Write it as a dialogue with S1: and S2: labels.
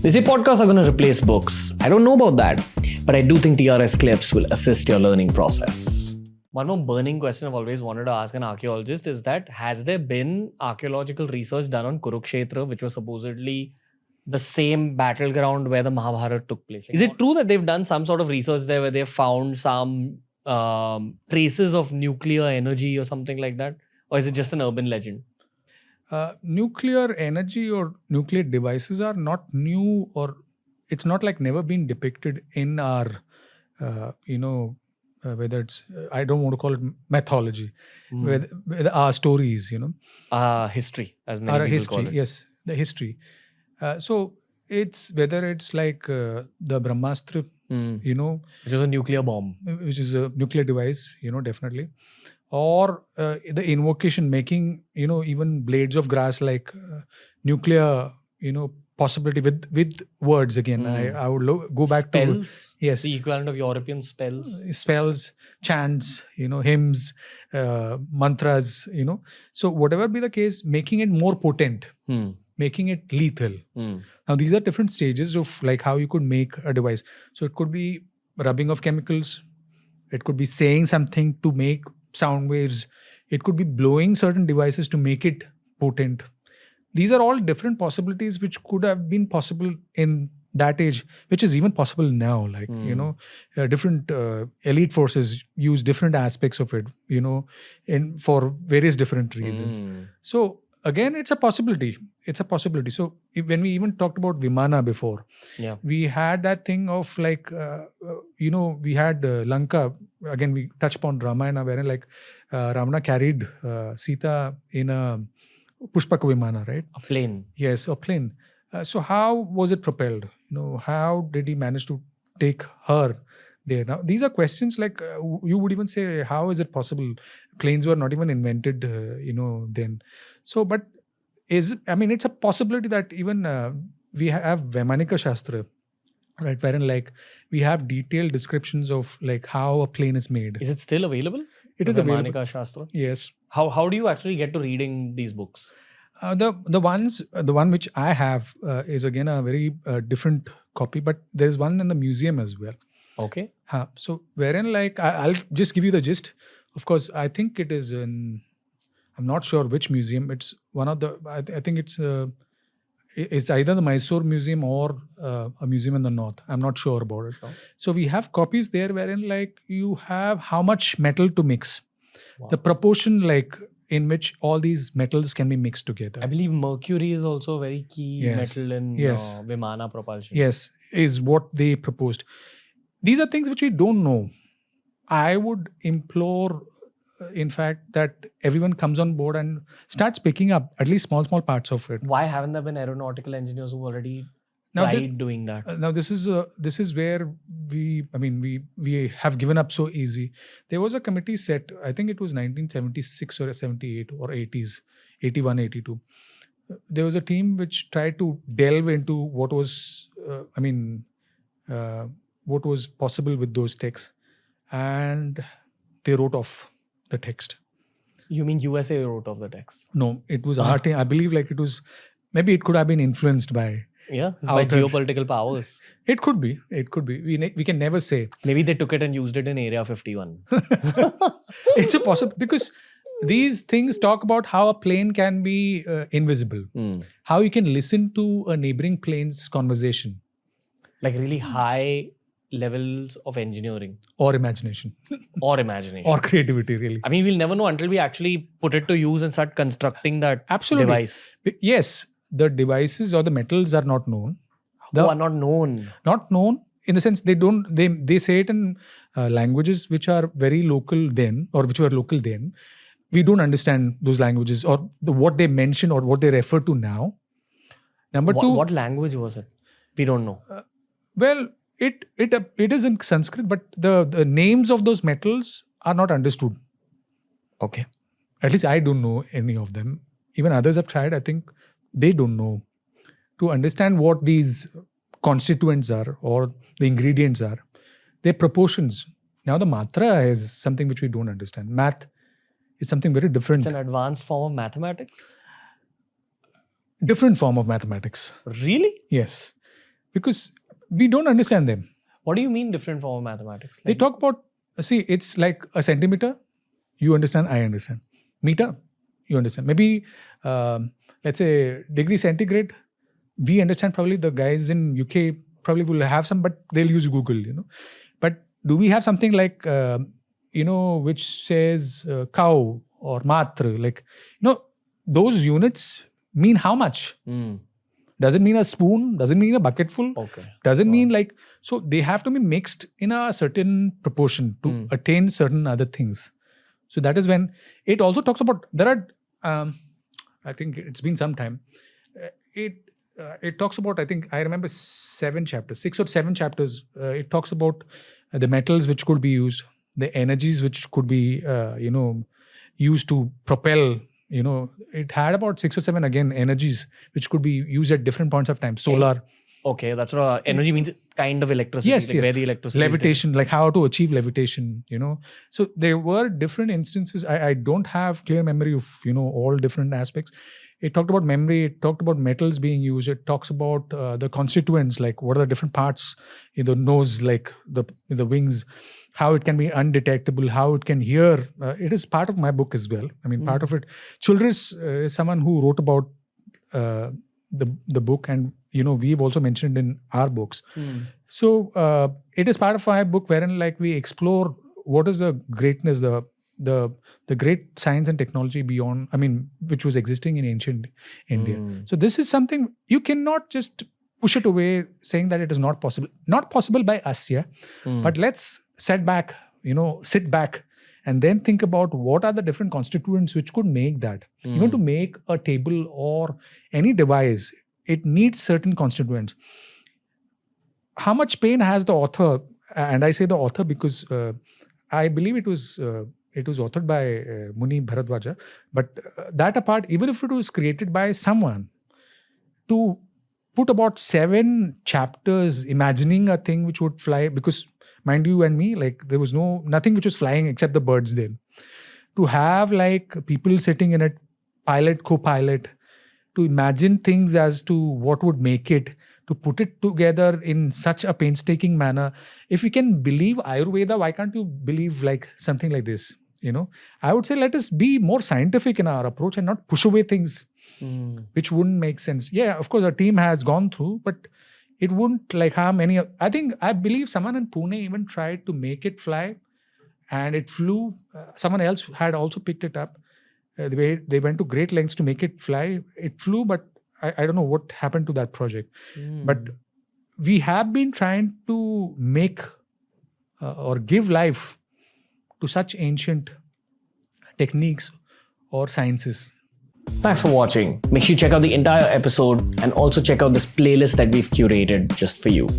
S1: They say podcasts are going to replace books. I don't know about that, but I do think TRS clips will assist your learning process. One more burning question I've always wanted to ask an archaeologist is that has there been archaeological research done on Kurukshetra, which was supposedly the same battleground where the Mahabharata took place? Is it true that they've done some sort of research there where they've found some traces of nuclear energy or something like that? Or is it just an urban legend?
S2: Nuclear energy or nuclear devices are not new, or it's not like never been depicted in our, whether it's, I don't want to call it mythology, with our stories,
S1: History, as many
S2: our
S1: people
S2: history,
S1: call it.
S2: yes, the history. So it's whether it's like the Brahmastra,
S1: Which was a nuclear bomb.
S2: which is a nuclear device, definitely. Or the invocation, making, even blades of grass like nuclear, possibility with words again. I would go back
S1: Spells?
S2: to, yes,
S1: The equivalent of European spells?
S2: spells, chants, hymns, mantras, So whatever be the case, making it more potent, making it lethal. Now, these are different stages of like how you could make a device. So it could be rubbing of chemicals. It could be saying something to make sound waves. It could be blowing certain devices to make it potent. These are all different possibilities which could have been possible in that age, which is even possible now. Like, different elite forces use different aspects of it, for various different reasons. So again, it's a possibility. So when we even talked about Vimana before, we had that thing of like, we had Lanka. Again, we touch upon Ramayana, wherein like Ravana carried Sita in a Pushpaka Vimana, right?
S1: A plane.
S2: Yes, a plane. So how was it propelled? How did he manage to take her there? Now, these are questions like you would even say, how is it possible? Planes were not even invented, then. So, but it's a possibility that even we have Vaimanika Shastra, right? Wherein like we have detailed descriptions of like how a plane is made.
S1: Is it still available?
S2: It is available.
S1: Vaimanika Shastra?
S2: Yes.
S1: How do you actually get to reading these books?
S2: The one which I have is again a very different copy, but there is one in the museum as well.
S1: Okay.
S2: So wherein like I'll just give you the gist. Of course, I think it is in. I'm not sure which museum. It's one of the. I think it's either the Mysore Museum or a museum in the north. I'm not sure about it.
S1: Sure.
S2: So we have copies there wherein like you have how much metal to mix, the proportion like in which all these metals can be mixed together.
S1: I believe mercury is also a very key metal in Vimana propulsion.
S2: Yes, is what they proposed. These are things which we don't know. I would implore, in fact, that everyone comes on board and starts picking up at least small parts of it.
S1: Why haven't there been aeronautical engineers who already tried doing that?
S2: Now this is where we have given up so easy. There was a committee set, I think it was 1976 or 78 or 80s, 81, 82. There was a team which tried to delve into what was, what was possible with those texts, and they wrote off the text.
S1: You mean USA wrote off the text?
S2: No, it was our team. I believe like it was, maybe it could have been influenced by.
S1: Yeah, by geopolitical powers.
S2: It could be. We can never say.
S1: Maybe they took it and used it in Area 51.
S2: It's a possible, because these things talk about how a plane can be invisible, how you can listen to a neighboring plane's conversation.
S1: Like really high levels of engineering.
S2: Or imagination.
S1: Or creativity, really. I mean, we'll never know until we actually put it to use and start constructing that device.
S2: Yes. The devices or the metals are not known.
S1: Are not known.
S2: Not known in the sense they say it in languages which are very local then, or which were local then. We don't understand those languages or what they mention or what they refer to now. Number two.
S1: What language was it? We don't know.
S2: It is in Sanskrit, but the names of those metals are not understood.
S1: Okay.
S2: At least I don't know any of them. Even others have tried. I think they don't know. To understand what these constituents are or the ingredients are, their proportions. Now the matra is something which we don't understand. Math is something very different.
S1: It's an advanced form of mathematics?
S2: Different form of mathematics.
S1: Really?
S2: Yes. because we don't understand them.
S1: What do you mean different form of mathematics?
S2: They talk about, see, it's like a centimeter, you understand, I understand. Meter, you understand. Maybe, let's say, degree centigrade, we understand. Probably the guys in UK probably will have some, but they'll use Google, But do we have something like, which says cow or matra? Like, those units mean how much? Doesn't mean a spoon, doesn't mean a bucketful.
S1: Okay.
S2: Doesn't mean like, so they have to be mixed in a certain proportion to attain certain other things. So that is when it also talks about, there are, I think it's been some time. It talks about, I think, I remember 6 or 7 chapters. It talks about the metals which could be used, the energies which could be, used to propel. It had about 6 or 7 again energies which could be used at different points of time. Solar.
S1: Okay, that's what energy means. Kind of electricity.
S2: Yes.
S1: Where the electricity.
S2: Levitation, like how to achieve levitation. So there were different instances. I don't have clear memory of all different aspects. It talked about memory. It talked about metals being used. It talks about the constituents, like what are the different parts in the nose, like the wings, how it can be undetectable, how it can hear. It is part of my book as well. I mean, part of it. Childress is someone who wrote about the book, and we've also mentioned in our books. So it is part of my book wherein like we explore what is the greatness, the great science and technology beyond, which was existing in ancient India. So this is something you cannot just push it away saying that it is not possible. Not possible by us, yeah. But let's sit back and then think about what are the different constituents which could make that. Even to make a table or any device, it needs certain constituents. How much pain has the author? And I say the author because I believe it was authored by Muni Bharadwaja. But that apart, even if it was created by someone, to put about 7 chapters imagining a thing which would fly, because mind you and me, like there was nothing which was flying except the birds then. To have like people sitting in a pilot, co-pilot, to imagine things as to what would make it, to put it together in such a painstaking manner. If we can believe Ayurveda, why can't you believe like something like this? I would say let us be more scientific in our approach and not push away things which wouldn't make sense. Yeah, of course, our team has gone through, but it wouldn't like harm any. I believe someone in Pune even tried to make it fly, and it flew. Someone else had also picked it up. They went to great lengths to make it fly. It flew, but I don't know what happened to that project. But we have been trying to make or give life to such ancient techniques or sciences.
S1: Thanks for watching. Make sure you check out the entire episode and also check out this playlist that we've curated just for you.